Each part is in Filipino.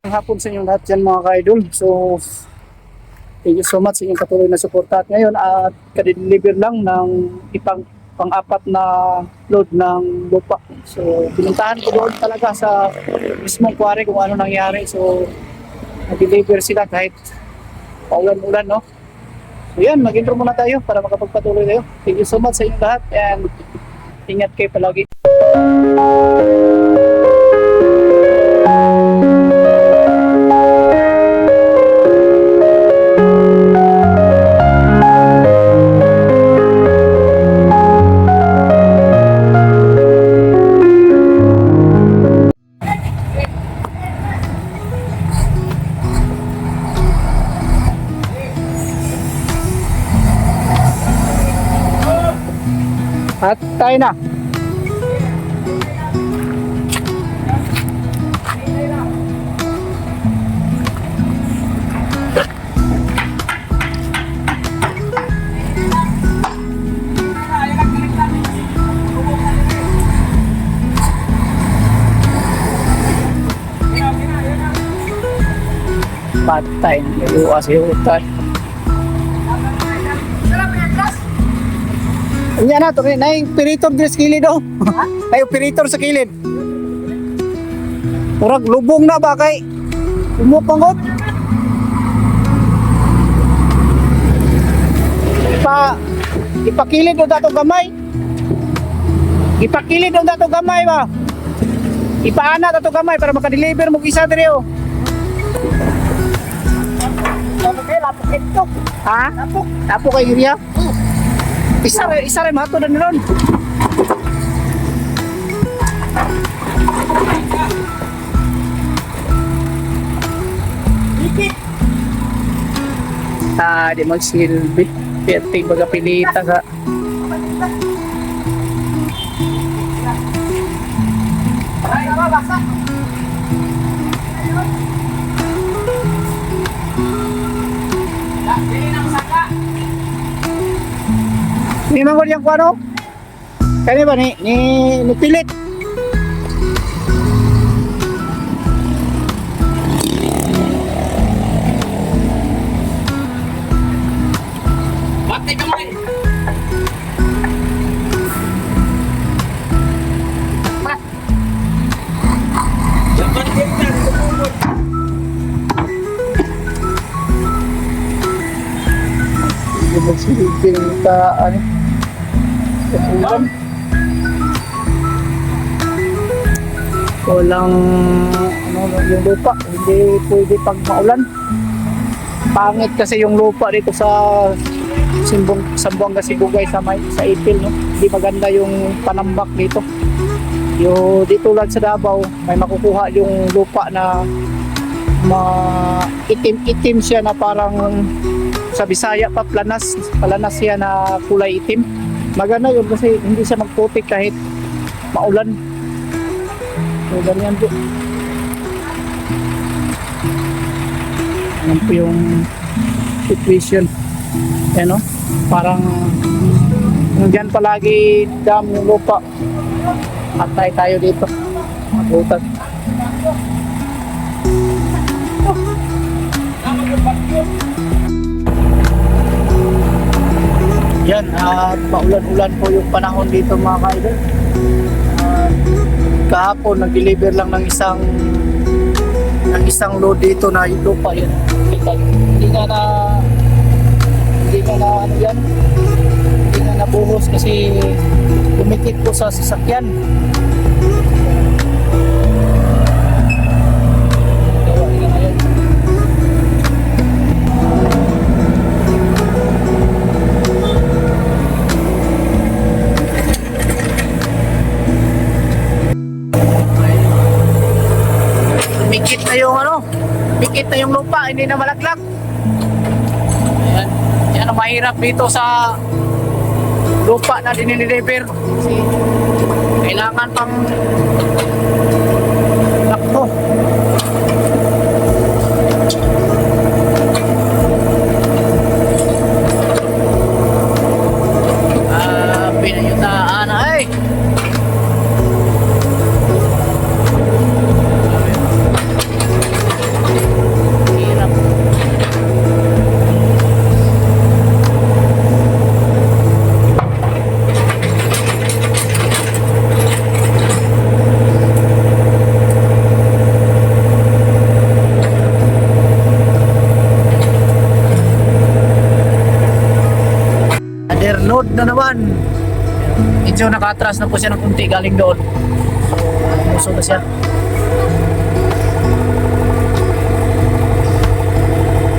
Hapon sa inyong lahat dyan mga ka-idol. So, thank you so much sa inyong patuloy na suporta. At ngayon, kadeliver lang ng pang-apat na load ng lupa. So, pinuntahan ko doon talaga sa mismong quarry kung ano nangyari. So, nag-deliver sila kahit paulan-ulan, no? So, yan, mag-intro muna tayo para makapagpatuloy tayo. Thank you so much sa inyong lahat and ingat kayo palagi. At tayo na. Patay, niluwas yung utan. Yan na, na yung operator din sa kilid oh. Na yung operator sa kilid. Murag lubong na ba kay umupangot? Ipakilid o dato gamay. Ipakilid o dato gamay ba? Ipaana dato gamay para makadeliver mo isa dire oh. Lapok ito. Ha? Lapok. Lapok kay Yuria? Isa rin mato na nilon. Di magsilbi. Perting baga pilita sa Ni mangod yang kuano? Kani ba ni pilit? Bakit kamay? Dapat kita tumulog. Di magsilbi ta ano? Ulan. Walang yung lupa, hindi pwede pag maulan. Pangit kasi yung lupa dito sa Sambuanga Sibugay sa Ipil, no? Hindi maganda yung panambak dito. Dito lang sa Davao, may makukuha yung lupa na itim-itim siya na parang sa Bisaya pa palanas siya na kulay itim. Maganda yun kasi hindi siya magputik kahit maulan. So ganyan po. Yan po yung situation. Yan o. Parang dyan palagi dam yung lupa. Atay tayo dito. Mabutan. Yan, at paulan-ulan po yung panahon dito mga ka-idol. Kahapon nag-deliver lang ng isang load dito na yung lupa yan. Hindi na ano yan. Hindi na nabuhos kasi lumikit po sa sasakyan. Mikit na yung lupa, hindi na malaglag. Ayan. Yan ang mahirap dito sa lupa na dinideliver. Kasi kailangan pang lakto. Pinayutaan ay. na naman. Medyo naka-atras na po siya ng kunti galing doon. So, muso na siya.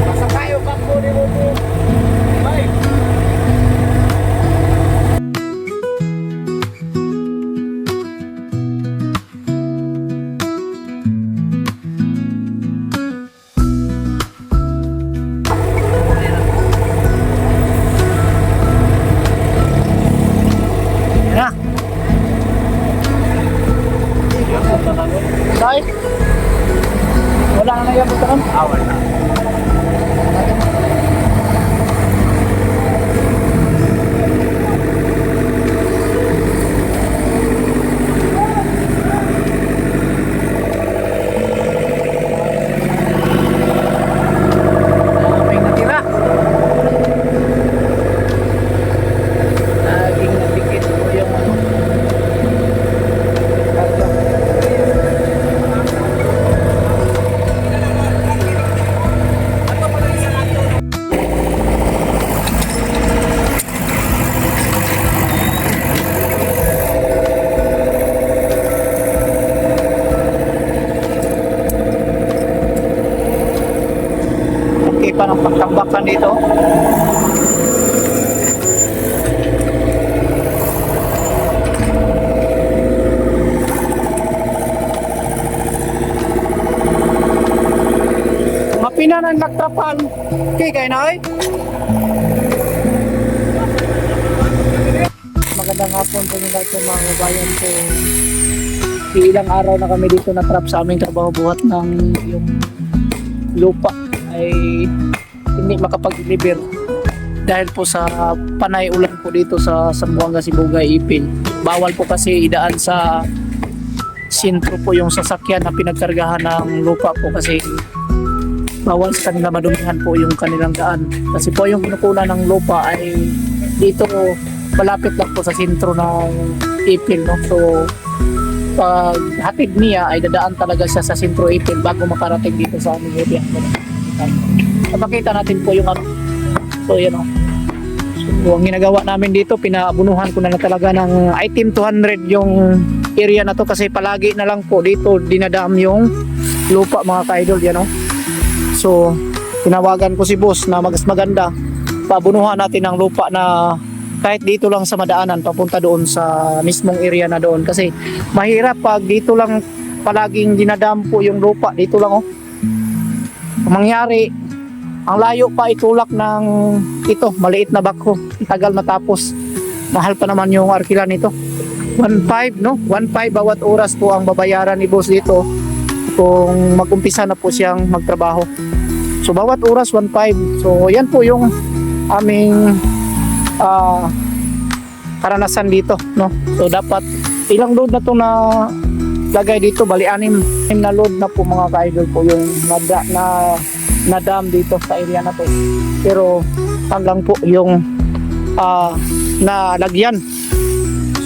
Basta tayo, kampo ni Bobo. Bye. Na. Dahil wala na yan ito kan? Wala. May natira. Laging natikit ko yung ano. Okay pa ng pagtambakan dito. Mapina ng nagtrapan. Okay, kayo na ay? Magandang hapon po nila ito mga kabayan ko. Ilang araw na kami dito na trap sa aming trabaho buhat ng yung lupa ay hindi makapag-deliver dahil po sa panay ulan po dito sa Zamboanga, Sibugay, Ipil. Bawal po kasi idaan sa sentro po yung sasakyan na pinagkargahan ng lupa po kasi bawal sa kanila madumihan po yung kanilang daan. Kasi po yung kinukulan ng lupa ay dito malapit lang po sa sentro ng Ipil, no? So pag hatid niya ay dadaan talaga siya sa sentro Ipil bago makarating dito sa aming area. Napakita natin po yung ano. So yan o. So ang ginagawa namin dito, pinaabunuhan ko na talaga ng item 200 yung area na to kasi palagi na lang po dito dinadam yung lupa mga ka-idol, yan o. So tinawagan ko si boss na mas maganda pabunuhan natin ng lupa na kahit dito lang sa madaanan papunta doon sa mismong area na doon kasi mahirap pag dito lang palaging dinadam po yung lupa dito lang oh. Mangyari ang layo pa itulak ng ito maliit na bakho, tagal matapos, mahal pa naman yung arkila nito. 1.5 no, 1.5 bawat oras po ang babayaran ni boss dito kung mag-umpisa na po siyang magtrabaho. So bawat oras 1.5. So yan po yung aming karanasan dito, no. So dapat ilang load na to na lagay dito, bali anim na load na po mga ka-idol po yung na dam dito sa area na to. Pero hanggang po yung nalagyan.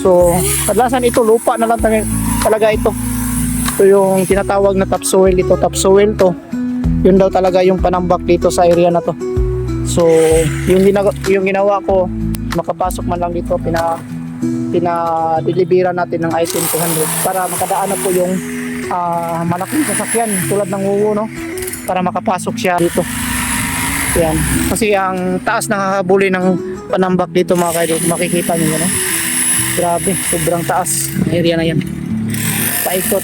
So kadalasan ito lupa na lang talaga ito. So yung tinatawag na topsoil, ito topsoil to. Yun daw talaga yung panambak dito sa area na to. So yung ginawa ko, makapasok man lang dito, pina-delivera natin ng item 200 para makadaan na po yung malaking sasakyan tulad ng Wuwo, no, para makapasok siya dito. Yan. Kasi ang taas nakakabuli ng panambak dito mga kaidol, makikita niyo, no? Grabe, sobrang taas ang area na yan. Paikot.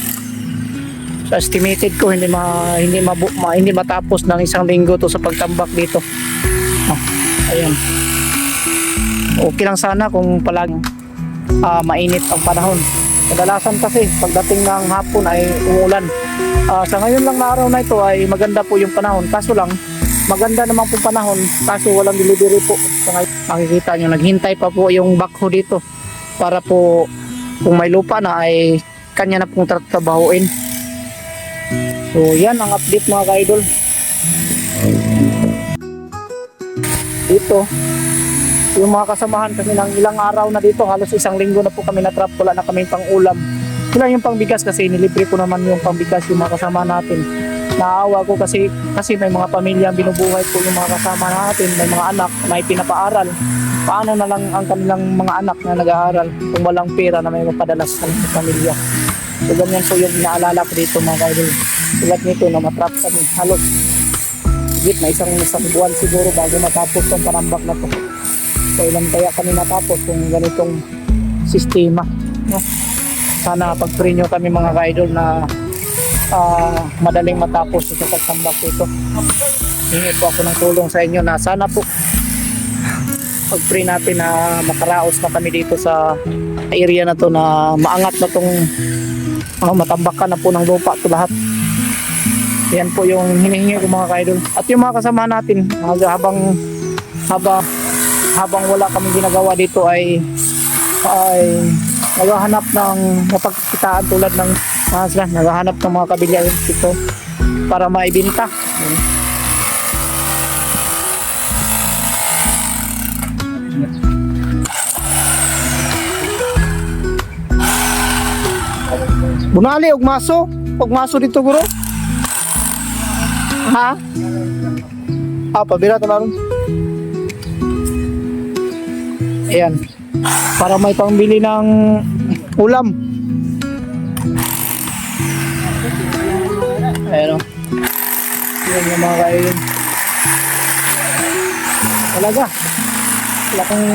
So estimated ko hindi matapos ng isang linggo to sa pagtambak dito. Ayan. Okay lang sana kung palagi mainit ang panahon. Kadalasan kasi pagdating ng hapon ay umuulan. Sa ngayon lang na araw na ito ay maganda po yung panahon. Kaso lang, maganda naman po panahon. Kaso walang delivery po. So, makikita nyo, naghintay pa po yung backhoe dito. Para po, kung may lupa na ay kanya na pong trabahuin. So yan ang update mga ka-idol. Dito, yung mga kasamahan kasi ng ilang araw na dito, halos isang linggo na po kami na-trap, wala na kaming pang-ulam. Sila yung pangbigas kasi nilibre ko naman yung pangbigas yung mga kasama natin. Naawa ko kasi may mga pamilya binubuhay po yung mga kasama natin, may mga anak, may pinapaaral. paano na lang ang kanilang mga anak na nag-aaral kung walang pera na may mapadala sa kanilang pamilya. So ganyan po yung inaalala ko dito mga kaidol. Tulad nito na matrap kami halos higit na isang buwan siguro bago matapos tong panambak na to. So ilan kaya kami natapos kung ganitong sistema, no? Sana pag-pray nyo kami mga kaidol na madaling matapos ito pagtambak dito. Hingi po ako ng tulong sa inyo na sana po pag-pray natin na makaraos na kami dito sa area na to, na maangat na tong matambakan na po ng lupa to lahat. Yan po yung hinihingi ko mga kaidol. At yung mga kasama natin habang wala kami ginagawa dito ay naghahanap ng mapagkitaan tulad ng sila, naghahanap ng mga kabilya dito para maibenta. Bunali og maso dito guro. Ha? Pabira ta ayan, para may pangbili ng ulam. Ayan o. Yan yung mga kain. Talaga. Wala kang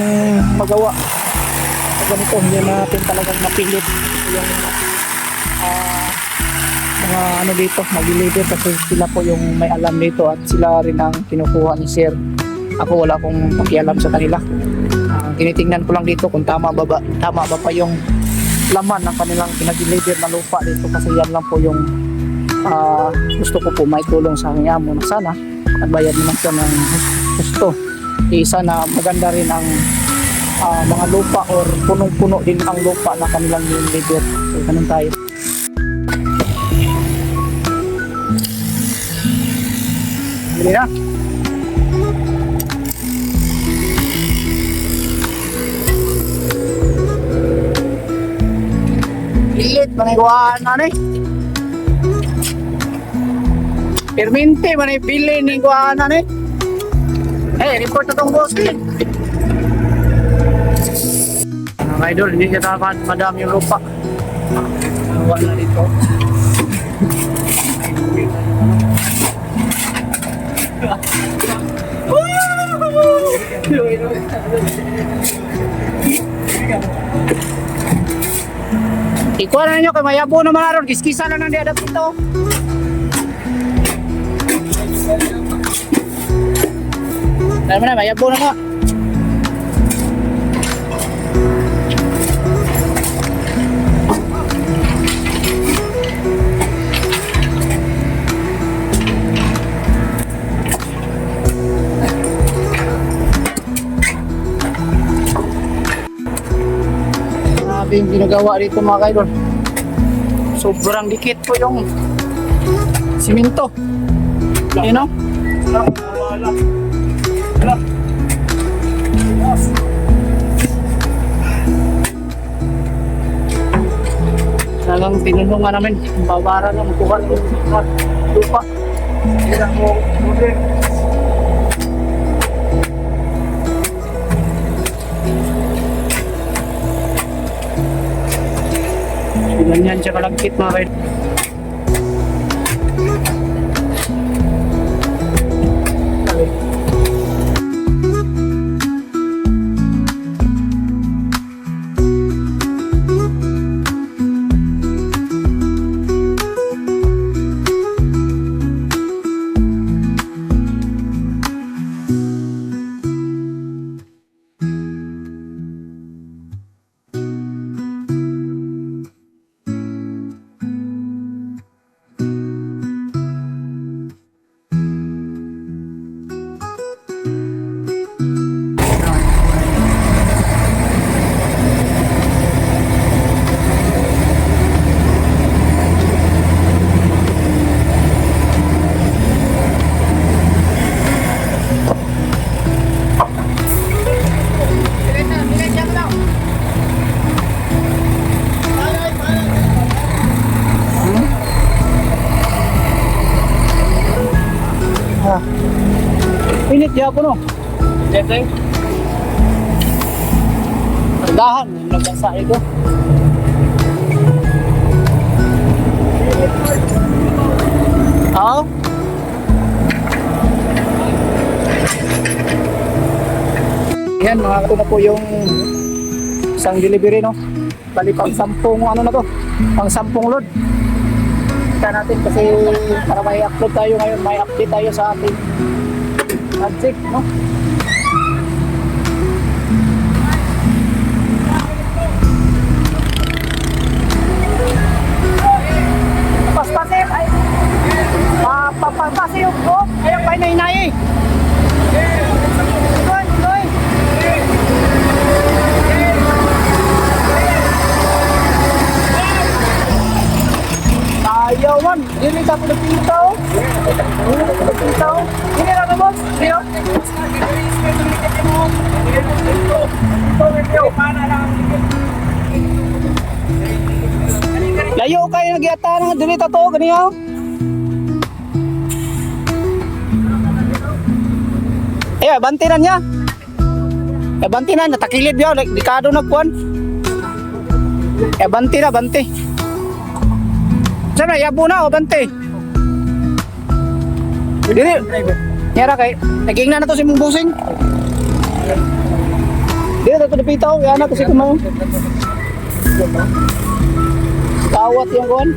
magawa. Sa ganito, hindi natin talagang mapilit yung mga ano dito, mag-leader kasi sila po yung may alam dito at sila rin ang kinukuha ni Sir. Ako wala akong pakialam sa kanila. Tinitingnan ko lang dito kung tama ba pa yung laman ng kanilang pinag-leader na lupa dito, kasi yan lang po yung gusto ko po may tulong sa aking amo na sana nagbayad naman siya ng gusto. Isa na maganda rin ang mga lupa or punong-puno din ang lupa na kanilang leader. So ganun tayo. Bili na. Liit, maniguan na ni. Perminte, manipili ni guan na ni. Report na tong boss eh. Mga idol, hindi kita madami yung lupa. Wala dito. Ikuha na ninyo kay mayabo naman aron, kiskisa lang nang diadap dito. Dahil na, mayabo na nga. Grabe yung ginagawa dito mga kaidol. Sobrang dikit po yung simento. You know? Talagang tinulungan namin, babara na magkuha ng lupa. Hindi mo muli. Ganyan siya kalagkit mga kayo. Init ya po no? Yes, Dahan, nagkasa ito. Oo. Yan, mga ito na po yung isang delivery, no? Bali pang 10 ano na to? Pang 10 load. Kita natin kasi para may upload tayo ngayon, may update tayo sa ating project, no? Paspasin ay papapasi yung ko ay ang pahinay-hinay. Goy, goy. Ayaw man, dili ka po nagpintaw. Nagpintaw. Dili lang mo. Dili. Layo kayo nagyata ng dili to ganiya. Eh, banti na niya. Eh, banti na, natakilid niya, dekado na kuwan. Eh, banti na, banti. Sana, yabo na o banti? Dili. Nyara kay, naging na to si mong busing. Dili, ito napitaw, yan na kasi kumaw. Tawat yung kuwan.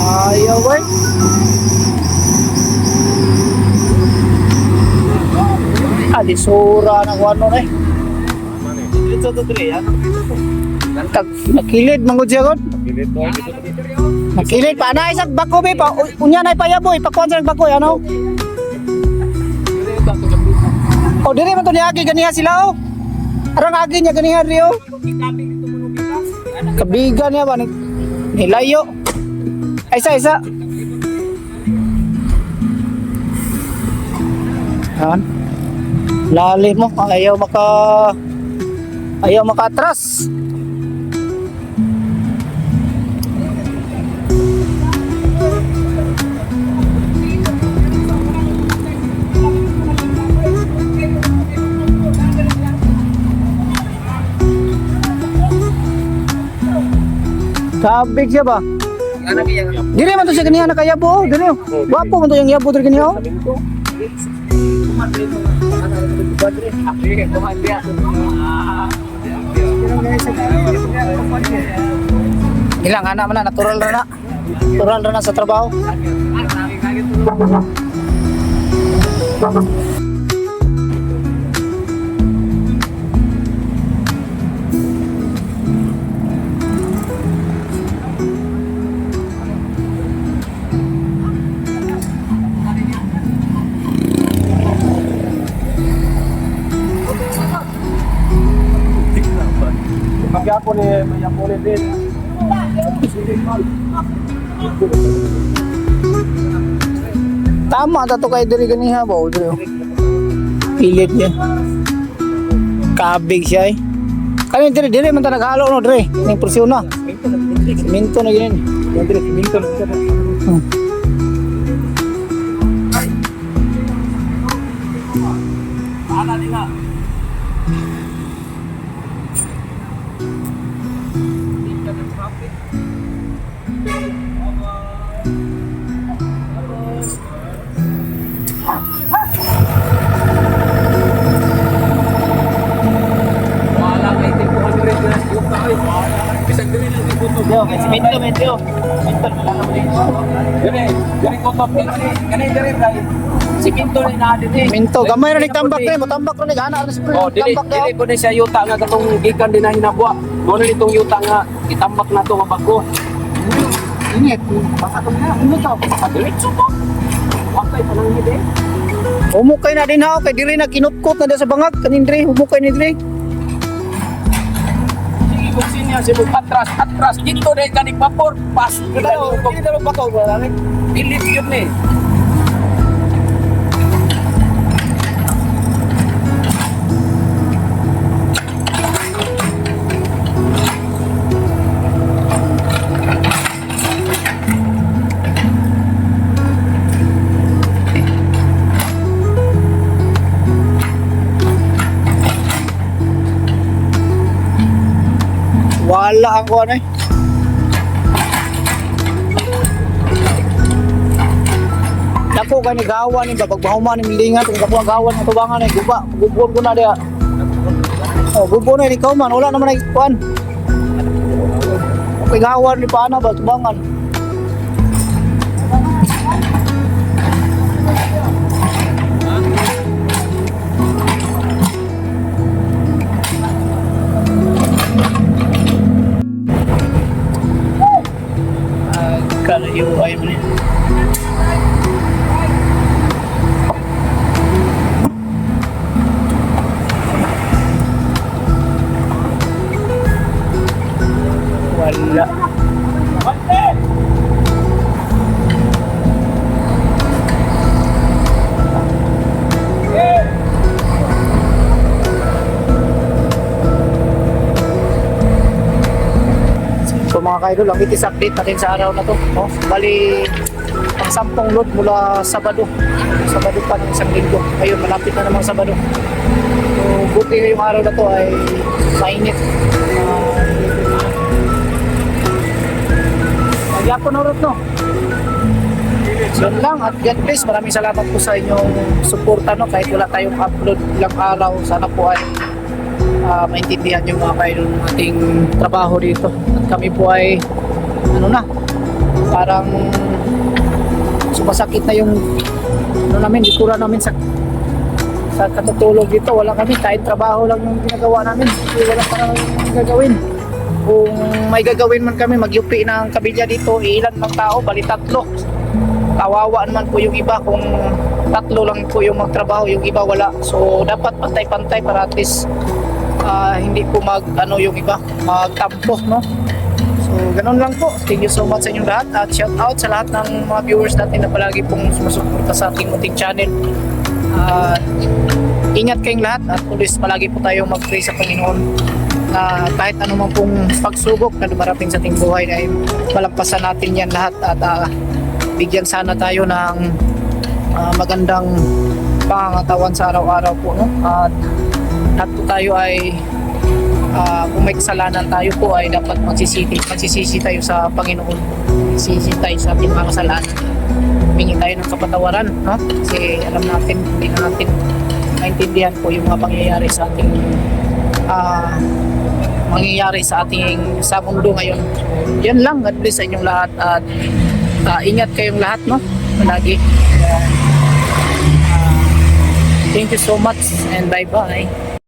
Ayaw, boy. Alisura ng wano na eh. Dito to dire yan. Nakilid, manggod siya god. Nakilid pa. Na isang bako, be. Unya na ipayaboy. Pakuan sa bako, ano? O, diri man to niya agi. Ganiha sila, oh. Arang agi niya, ganiha rin, oh. Kabigan niya ba? Nilayo. Ay, isa. Yan. Lalim mo. Ayaw maka-atras. Kabig siya ba? Dili man to siya ganiya nakayabo. Dili. Wapo man to yung yabo diri ganiya. Ilang anak man na natural ra na. Natural ra na sa trabaho. Magyapon ni mayapon din. Tama ta to kay diri ganiha ba diri. Pilit niya. Kabig siya eh. Kani diri man ta naghalo no diri. Ning presyon na. Minto na gini. Diri minto na. Ana nila. Minto. Diri ko top kani diri ray. Si Minto ni na din. Minto gamay ra ni tambak ni, motambak ra ni ana spray. Oh, dili Tambak daw. dili ko ni siya yuta nga katong gikan din na hinabwa. Mo na nitong yuta nga itambak na to nga bago. Init. Pasatong na. Ano to? Diretso to. Wakay pa nang hide. Umukay na din ha, kay diri na kinutkot na sa bangag kanin diri, umukay ni diri. Sige kung sinya si atras dito dai kani vapor pas. Pero dili daw bato wala ni. Bilis yun eh. bahala ako ano eh. Dako ka ni gawan ni babagbahuman ni milingat kung kapo gawan ng tubangan ni guba gubon ko na dia. Oh, gubon na ikaw man wala naman ay kuan. Okay gawan ni paana ba tubangan. Kalayo ay man. Wala. So mga kaidol, ang itis update natin sa araw na to. Oh, bali, ang 10 load mula Sabado. Sabado pa ng isang linggo. Ayun, malapit na namang Sabado. So, buti yung araw na to ay mainit. Magyapon urot no. So yun lang at God bless. Maraming salamat po sa inyong suporta no. Kahit wala tayong upload ilang araw, sana po ay maintindihan yung mga kayo ng ating trabaho dito. At kami po ay ano na, parang sumasakit na yung ano namin, likuran namin sa katutulog dito. Wala kami, kahit trabaho lang yung ginagawa namin. Wala pa naman gagawin. Kung may gagawin man kami, magyupi ng kabilya dito, ilan ng tao, bali 3. Kawawa naman po yung iba kung 3 lang po yung magtrabaho, yung iba wala. So dapat pantay-pantay para at least hindi po ano yung iba, magtampo, no? So ganun lang po. Thank you so much sa inyong lahat at shout out sa lahat ng mga viewers natin na palagi pong sumusuporta sa ating munting channel. Ingat kayong lahat at please palagi po tayong mag-pray sa Panginoon na kahit anumang pong pagsubok na dumarating sa ating buhay ay malampasan natin yan lahat at bigyan sana tayo ng magandang pangangatawan sa araw-araw po, no? At lahat po tayo ay kung may kasalanan tayo po ay dapat magsisisi tayo sa Panginoon, magsisisi tayo sa ating mga kasalanan, humingi tayo ng kapatawaran, no? Kasi alam natin hindi na natin maintindihan po yung mga pangyayari sa ating sa mundo ngayon. Yan lang. God bless sa inyong lahat at ingat kayong lahat, no? Lagi. Thank you so much and bye-bye.